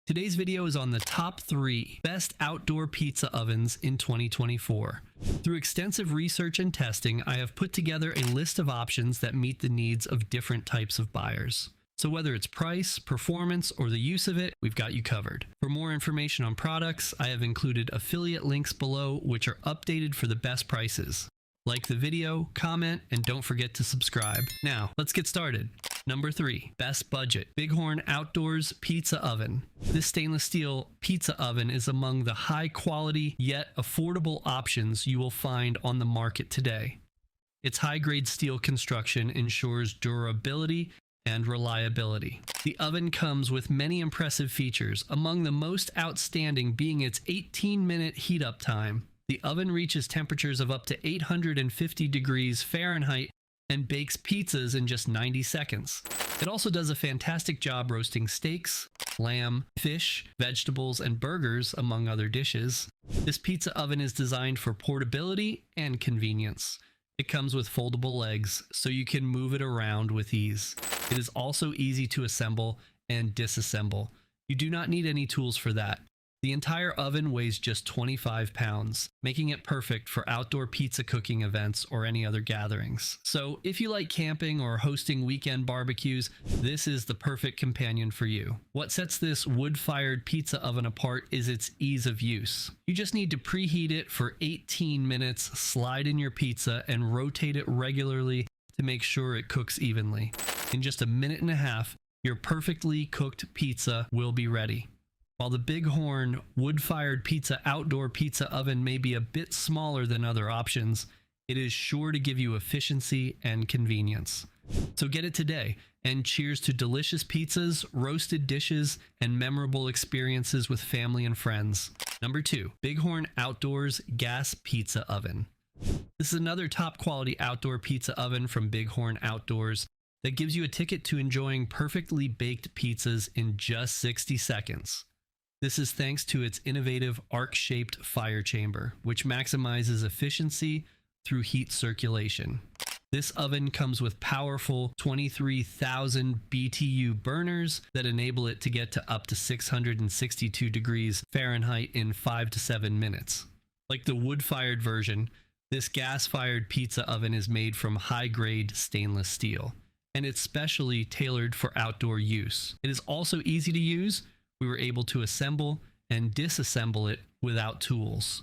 Today's video is on the top 3 best outdoor pizza ovens in 2024. Through extensive research and testing, I have put together a list of options that meet the needs of different types of buyers. So whether it's price, performance, or the use of it, we've got you covered. For more information on products, I have included affiliate links below which are updated for the best prices. Like the video, comment, and don't forget to subscribe. Now, let's get started. Number 3, best budget, Bighorn Outdoors Pizza Oven. This stainless steel pizza oven is among the high quality yet affordable options you will find on the market today. Its high-grade steel construction ensures durability and reliability. The oven comes with many impressive features, among the most outstanding being its 18-minute heat-up time. The oven reaches temperatures of up to 850 degrees Fahrenheit and bakes pizzas in just 90 seconds. It also does a fantastic job roasting steaks, lamb, fish, vegetables, and burgers, among other dishes. This pizza oven is designed for portability and convenience. It comes with foldable legs, so you can move it around with ease. It is also easy to assemble and disassemble. You do not need any tools for that. The entire oven weighs just 25 pounds, making it perfect for outdoor pizza cooking events or any other gatherings. So if you like camping or hosting weekend barbecues, this is the perfect companion for you. What sets this wood-fired pizza oven apart is its ease of use. You just need to preheat it for 18 minutes, slide in your pizza, and rotate it regularly to make sure it cooks evenly. In just a minute and a half, your perfectly cooked pizza will be ready. While the Bighorn wood-fired outdoor pizza oven may be a bit smaller than other options, it is sure to give you efficiency and convenience. So get it today, and cheers to delicious pizzas, roasted dishes, and memorable experiences with family and friends. Number 2, Bighorn Outdoors Gas Pizza Oven. This is another top-quality outdoor pizza oven from Bighorn Outdoors that gives you a ticket to enjoying perfectly baked pizzas in just 60 seconds. This is thanks to its innovative arc-shaped fire chamber, which maximizes efficiency through heat circulation. This oven comes with powerful 23,000 BTU burners that enable it to get to up to 662 degrees Fahrenheit in 5 to 7 minutes. Like the wood-fired version, this gas-fired pizza oven is made from high-grade stainless steel, and it's specially tailored for outdoor use. It is also easy to use. We were able to assemble and disassemble it without tools.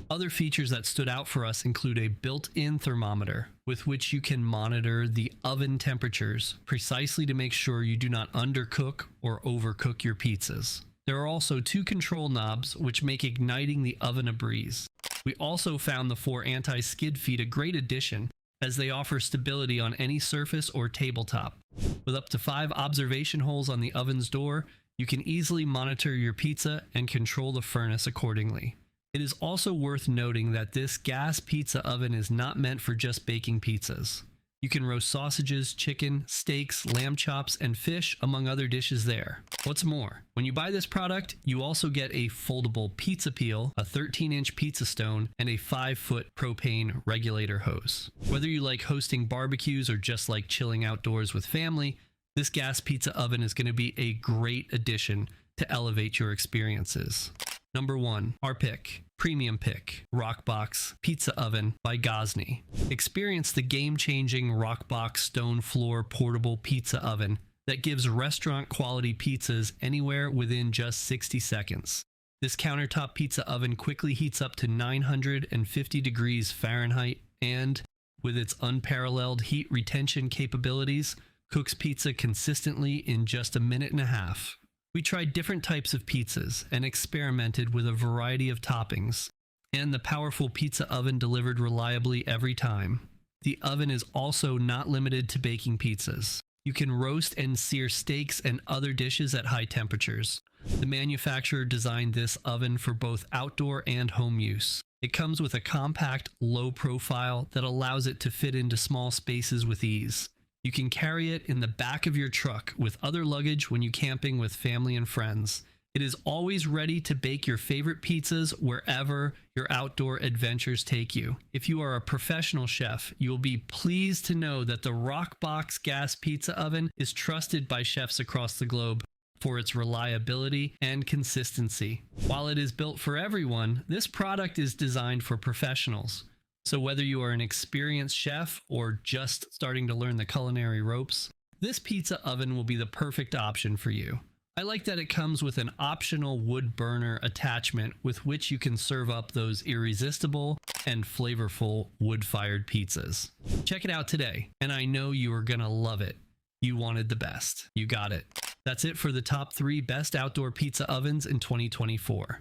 Other features that stood out for us include a built-in thermometer with which you can monitor the oven temperatures precisely to make sure you do not undercook or overcook your pizzas. There are also 2 control knobs which make igniting the oven a breeze. We also found the 4 anti-skid feet a great addition, as they offer stability on any surface or tabletop. With up to 5 observation holes on the oven's door, you can easily monitor your pizza and control the furnace accordingly. It is also worth noting that this gas pizza oven is not meant for just baking pizzas. You can roast sausages, chicken, steaks, lamb chops, and fish, among other dishes there. What's more, when you buy this product, you also get a foldable pizza peel, a 13-inch pizza stone, and a 5-foot propane regulator hose. Whether you like hosting barbecues or just like chilling outdoors with family, this gas pizza oven is going to be a great addition to elevate your experiences. Number 1, our pick, premium pick, Roccbox Pizza Oven by Gozney. Experience the game-changing Roccbox stone floor portable pizza oven that gives restaurant-quality pizzas anywhere within just 60 seconds. This countertop pizza oven quickly heats up to 950 degrees Fahrenheit and, with its unparalleled heat retention capabilities, cooks pizza consistently in just a minute and a half. We tried different types of pizzas and experimented with a variety of toppings, and the powerful pizza oven delivered reliably every time. The oven is also not limited to baking pizzas. You can roast and sear steaks and other dishes at high temperatures. The manufacturer designed this oven for both outdoor and home use. It comes with a compact, low profile that allows it to fit into small spaces with ease. You can carry it in the back of your truck with other luggage when you're camping with family and friends. It is always ready to bake your favorite pizzas wherever your outdoor adventures take you. If you are a professional chef, you'll be pleased to know that the Rockbox gas pizza oven is trusted by chefs across the globe for its reliability and consistency. While it is built for everyone, this product is designed for professionals. So whether you are an experienced chef or just starting to learn the culinary ropes, this pizza oven will be the perfect option for you. I like that it comes with an optional wood burner attachment with which you can serve up those irresistible and flavorful wood-fired pizzas. Check it out today, and I know you are gonna love it. You wanted the best. You got it. That's it for the top 3 best outdoor pizza ovens in 2024.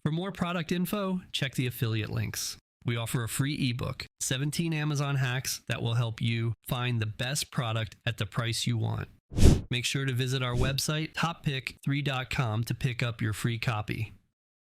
For more product info, check the affiliate links. We offer a free ebook, 17 Amazon hacks that will help you find the best product at the price you want. Make sure to visit our website, toppick3.com, to pick up your free copy.